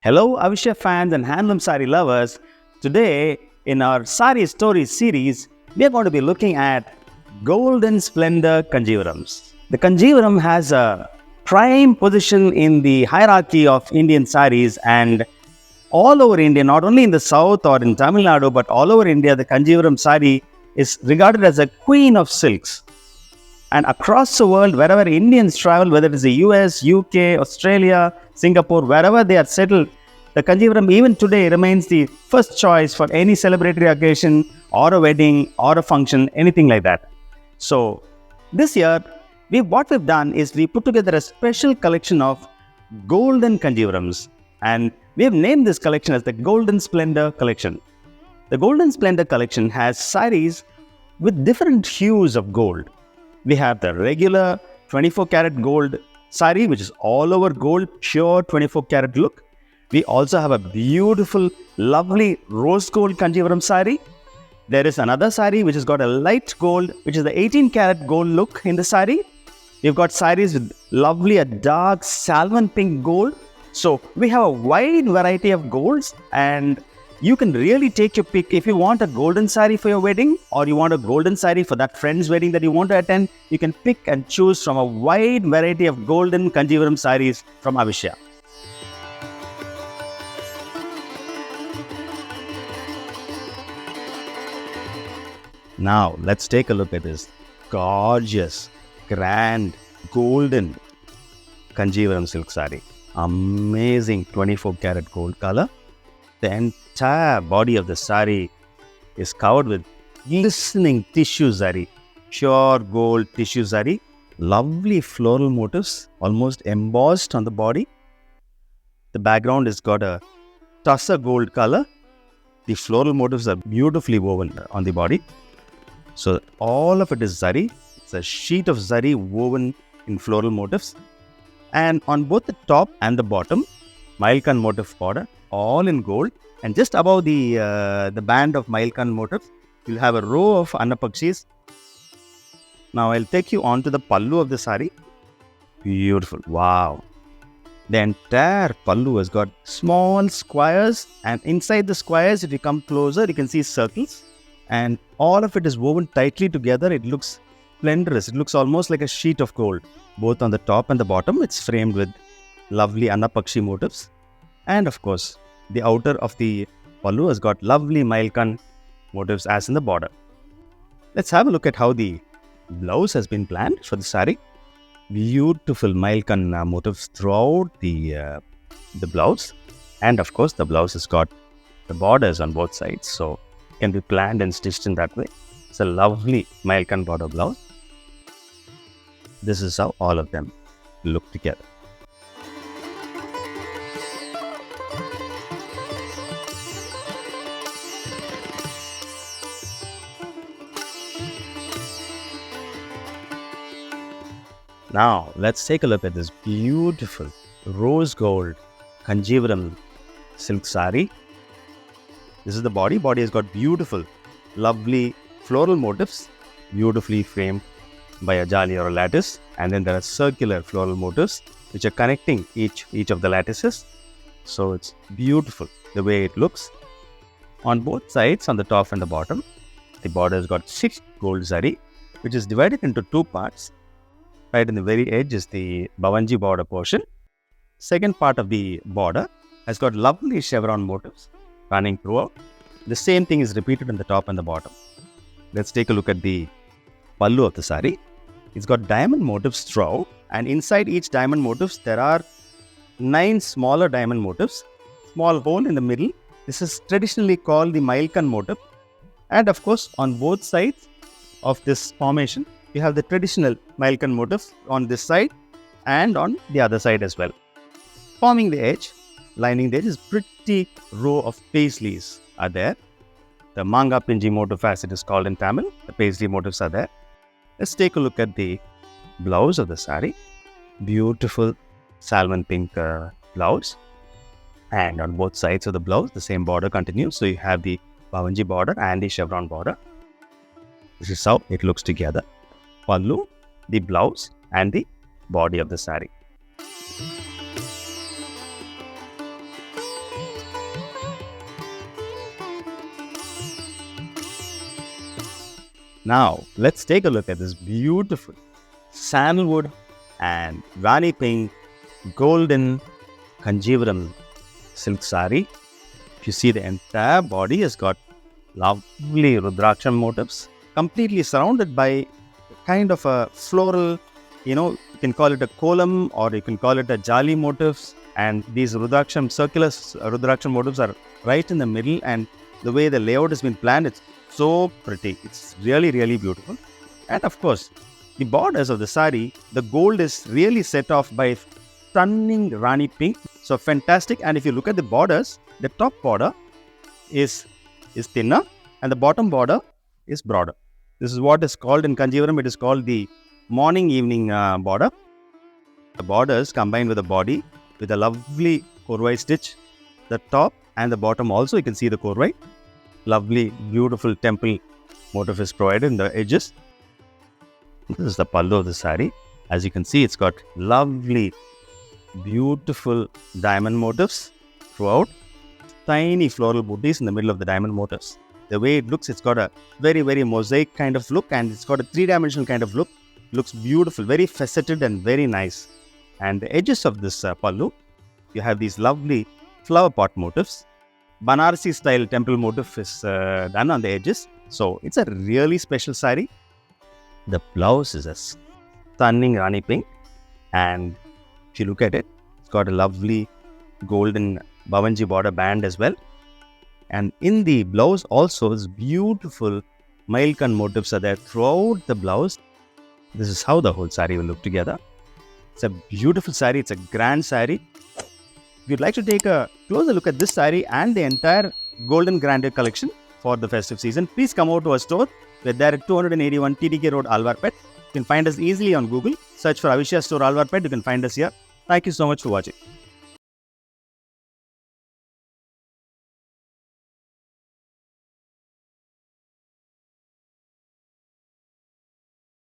Hello, Avishya fans and handloom sari lovers. Today, in our Sari Stories series, we are going to be looking at golden splendor Kanjivarams. The Kanjivaram has a prime position in the hierarchy of Indian saris, and all over India, not only in the south or in Tamil Nadu, but all over India, the Kanjivaram sari is regarded as a queen of silks. And across the world, wherever Indians travel, whether it is the US, UK, Australia, Singapore, wherever they are settled, the Kanjivaram even today remains the first choice for any celebratory occasion or a wedding or a function, anything like that. So this year, what we've done is we put together a special collection of golden Kanjivarams, and we have named this collection as the Golden Splendor Collection. The Golden Splendor Collection has saris with different hues of gold. We have the regular 24 karat gold sari, which is all over gold, pure 24 karat look. We also have a beautiful, lovely rose gold Kanjivaram sari. There is another sari which has got a light gold, which is the 18 karat gold look in the sari. We've got saris with lovely, a dark salmon pink gold. So we have a wide variety of golds, and you can really take your pick. If you want a golden sari for your wedding, or you want a golden sari for that friend's wedding that you want to attend, you can pick and choose from a wide variety of golden Kanjivaram saris from Avishya. Now, let's take a look at this gorgeous, grand, golden Kanjivaram silk sari. Amazing 24 karat gold color. The entire body of the sari is covered with glistening tissue zari, pure gold tissue zari, lovely floral motifs almost embossed on the body. The background has got a tussar gold color. The floral motifs are beautifully woven on the body. So all of it is zari. It's a sheet of zari woven in floral motifs. And on both the top and the bottom, Mailkan motif border, all in gold, and just above the band of Mailkan motif, you'll have a row of Annapakshis. Now I'll take you on to the pallu of the sari. Beautiful, wow! The entire pallu has got small squares, and inside the squares, if you come closer, you can see circles, and all of it is woven tightly together. It looks splendorous. It looks almost like a sheet of gold, both on the top and the bottom. It's framed with lovely Annapakshi motifs. And of course, the outer of the pallu has got lovely Mailkan motifs as in the border. Let's have a look at how the blouse has been planned for the sari. Beautiful Mailkan motifs throughout the blouse. And of course, the blouse has got the borders on both sides, so it can be planned and stitched in that way. It's a lovely Mailkan border blouse. This is how all of them look together. Now, let's take a look at this beautiful rose gold Kanjivaram silk sari. This is the body. Body has got beautiful, lovely floral motifs, beautifully framed by a jali or a lattice. And then there are circular floral motifs which are connecting each of the lattices. So it's beautiful the way it looks. On both sides, on the top and the bottom, the border has got 6 gold zari, which is divided into 2 parts. Right in the very edge is the Bhavanji border portion. Second part of the border has got lovely chevron motifs running throughout. The same thing is repeated on the top and the bottom. Let's take a look at the pallu of the sari. It's got diamond motifs throughout, and inside each diamond motifs there are 9 smaller diamond motifs. Small hole in the middle. This is traditionally called the Mailkan motif. And of course, on both sides of this formation, you have the traditional Mailkan motif on this side and on the other side as well. Forming the edge, lining the edge, is pretty row of paisleys are there. The Manga Pinji motif, as it is called in Tamil, the paisley motifs are there. Let's take a look at the blouse of the sari. Beautiful salmon pink blouse. And on both sides of the blouse, the same border continues. So you have the Bhavanji border and the chevron border. This is how it looks together. Pallu, the blouse, and the body of the sari. Now, let's take a look at this beautiful sandalwood and Rani pink golden Kanjivaram silk sari. If you see, the entire body has got lovely Rudraksham motifs, completely surrounded by kind of a floral, you can call it a kolam or you can call it a jali motifs. And these circular Rudraksham motifs are right in the middle, and the way the layout has been planned, it's so pretty. It's really, really beautiful. And of course, the borders of the sari, the gold is really set off by stunning Rani pink. So fantastic. And if you look at the borders, the top border is thinner and the bottom border is broader. This is what is called in Kanjivaram, it is called the morning evening border. The borders combined with the body with a lovely korvai stitch. The top and the bottom also, you can see the korvai. Lovely, beautiful temple motif is provided in the edges. This is the pallu of the sari. As you can see, it's got lovely, beautiful diamond motifs throughout. Tiny floral booties in the middle of the diamond motifs. The way it looks, it's got a very, very mosaic kind of look, and it's got a three-dimensional kind of look. Looks beautiful, very faceted and very nice. And the edges of this pallu, you have these lovely flower pot motifs. Banarsi style temple motif is done on the edges. So it's a really special sari. The blouse is a stunning Rani pink, and if you look at it, it's got a lovely golden Bhavanji border band as well. And in the blouse also, is beautiful Mailkan motifs are there throughout the blouse. This is how the whole sari will look together. It's a beautiful sari. It's a grand sari. If you'd like to take a closer look at this sari and the entire Golden Grandeur collection for the festive season, please come over to our store. We're there at 281 TTK Road, Alwarpet. You can find us easily on Google. Search for Avishya Store Alwarpet. You can find us here. Thank you so much for watching.